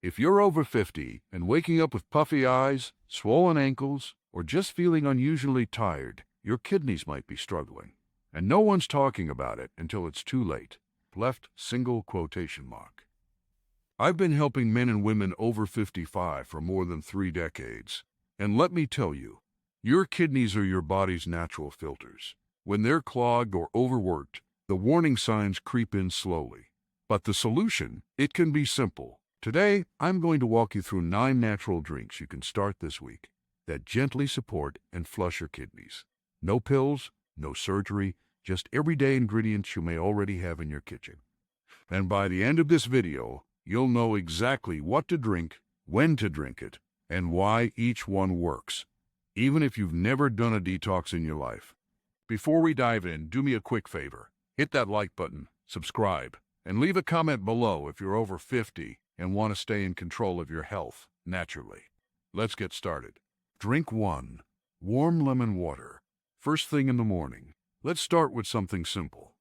If you're over 50 and waking up with puffy eyes, swollen ankles, or just feeling unusually tired, your kidneys might be struggling. And no one's talking about it until it's too late. Left single quotation mark. I've been helping men and women over 55 for more than 3 decades. And let me tell you, your kidneys are your body's natural filters. When they're clogged or overworked, the warning signs creep in slowly. But the solution, it can be simple. Today, I'm going to walk you through 9 natural drinks you can start this week that gently support and flush your kidneys. No pills, no surgery, just everyday ingredients you may already have in your kitchen. And by the end of this video, you'll know exactly what to drink, when to drink it, and why each one works, even if you've never done a detox in your life. Before we dive in, do me a quick favor. Hit that like button, subscribe, and leave a comment below if you're over 50 and want to stay in control of your health naturally. Let's get started. Drink 1. Warm lemon water. First thing in the morning. Let's start with something simple.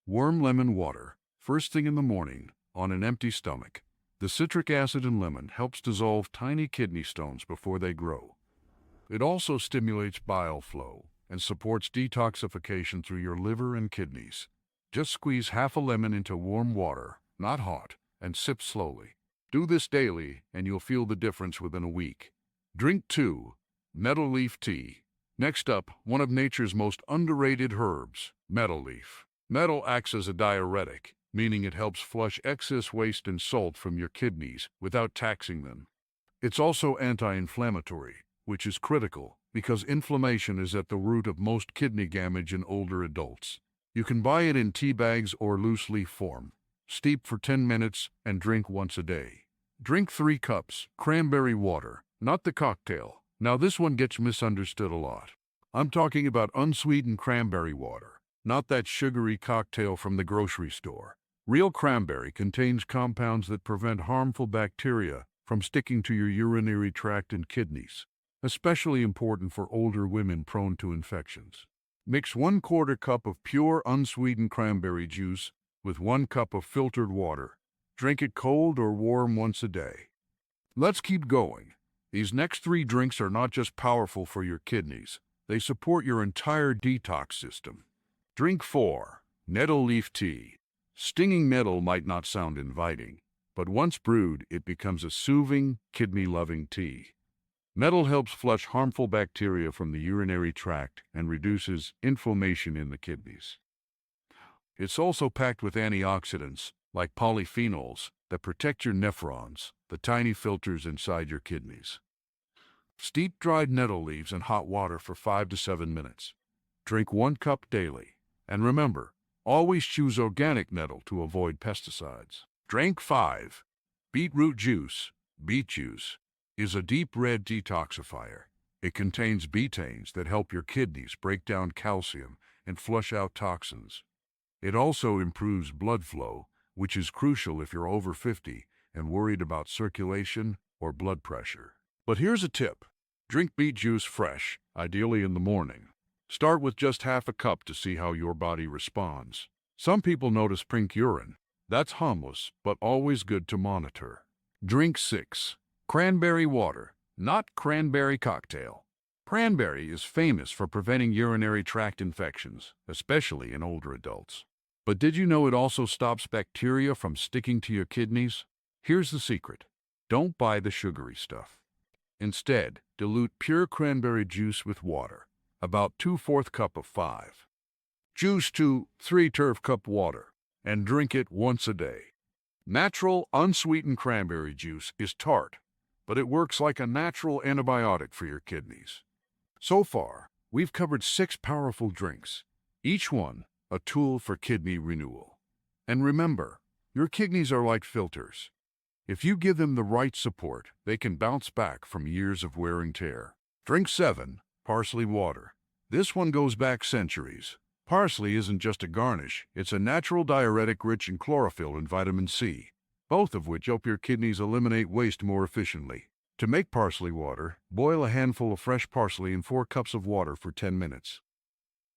Warm lemon water, first thing in the morning, on an empty stomach. The citric acid in lemon helps dissolve tiny kidney stones before they grow. It also stimulates bile flow and supports detoxification through your liver and kidneys. Just squeeze half a lemon into warm water, not hot, and sip slowly. Do this daily and you'll feel the difference within a week. Drink 2. Nettle leaf tea. Next up, one of nature's most underrated herbs, nettle leaf. Nettle acts as a diuretic, meaning it helps flush excess waste and salt from your kidneys without taxing them. It's also anti-inflammatory, which is critical because inflammation is at the root of most kidney damage in older adults. You can buy it in tea bags or loose leaf form. Steep for 10 minutes and drink once a day. Drink 3 cups cranberry water, not the cocktail. Now this one gets misunderstood a lot. I'm talking about unsweetened cranberry water, not that sugary cocktail from the grocery store. Real cranberry contains compounds that prevent harmful bacteria from sticking to your urinary tract and kidneys, especially important for older women prone to infections. Mix 1/4 cup of pure unsweetened cranberry juice with 1 cup of filtered water. Drink it cold or warm once a day. Let's keep going. These next 3 drinks are not just powerful for your kidneys, they support your entire detox system. Drink 4. Nettle leaf tea. Stinging nettle might not sound inviting, but once brewed, it becomes a soothing, kidney-loving tea. Nettle helps flush harmful bacteria from the urinary tract and reduces inflammation in the kidneys. It's also packed with antioxidants, like polyphenols, that protect your nephrons, the tiny filters inside your kidneys. Steep dried nettle leaves in hot water for 5 to 7 minutes. Drink 1 cup daily. And remember, always choose organic nettle to avoid pesticides. Drink 5. Beetroot juice. Beet juice is a deep red detoxifier. It contains betaines that help your kidneys break down calcium and flush out toxins. It also improves blood flow, which is crucial if you're over 50 and worried about circulation or blood pressure. But here's a tip. Drink beet juice fresh, ideally in the morning. Start with just half a cup to see how your body responds. Some people notice pink urine. That's harmless, but always good to monitor. Drink 6. Cranberry water, not cranberry cocktail. Cranberry is famous for preventing urinary tract infections, especially in older adults. But did you know it also stops bacteria from sticking to your kidneys? Here's the secret. Don't buy the sugary stuff. Instead, dilute pure cranberry juice with water, about 2/4 cup of 5. Juice to 3/4 cup water, and drink it once a day. Natural, unsweetened cranberry juice is tart, but it works like a natural antibiotic for your kidneys. So far, we've covered 6 powerful drinks, each one a tool for kidney renewal. And remember, your kidneys are like filters. If you give them the right support, they can bounce back from years of wear and tear. Drink 7. Parsley water. This one goes back centuries. Parsley isn't just a garnish, it's a natural diuretic rich in chlorophyll and vitamin C, both of which help your kidneys eliminate waste more efficiently. To make parsley water, boil a handful of fresh parsley in 4 cups of water for 10 minutes.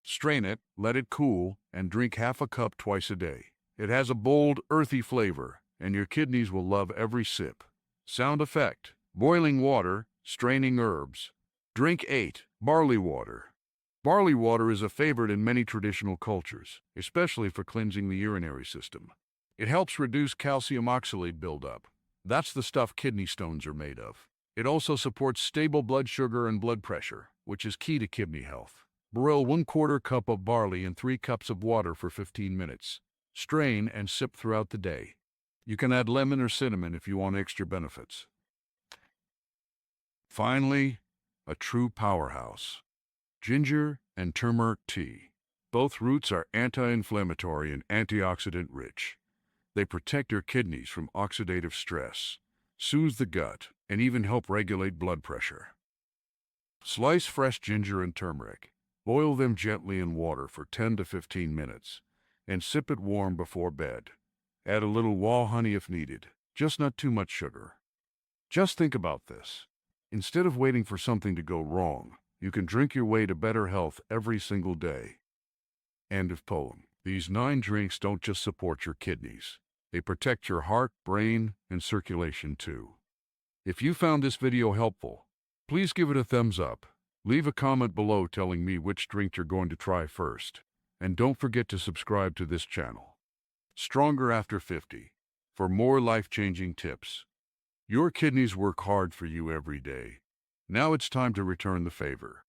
Strain it, let it cool, and drink half a cup twice a day. It has a bold, earthy flavor, and your kidneys will love every sip. Sound effect: boiling water, straining herbs. Drink 8. Barley water. Barley water is a favorite in many traditional cultures, especially for cleansing the urinary system. It helps reduce calcium oxalate buildup. That's the stuff kidney stones are made of. It also supports stable blood sugar and blood pressure, which is key to kidney health. Boil 1/4 cup of barley in 3 cups of water for 15 minutes. Strain and sip throughout the day. You can add lemon or cinnamon if you want extra benefits. Finally, a true powerhouse: ginger and turmeric tea. Both roots are anti-inflammatory and antioxidant rich. They protect your kidneys from oxidative stress, soothe the gut, and even help regulate blood pressure. Slice fresh ginger and turmeric. Boil them gently in water for 10 to 15 minutes, and sip it warm before bed. Add a little raw honey if needed, just not too much sugar. Just think about this. Instead of waiting for something to go wrong, you can drink your way to better health every single day. End of poem. These 9 drinks don't just support your kidneys. They protect your heart, brain, and circulation too. If you found this video helpful, please give it a thumbs up. Leave a comment below telling me which drink you're going to try first. And don't forget to subscribe to this channel. Stronger After 50. For more life-changing tips. Your kidneys work hard for you every day. Now it's time to return the favor.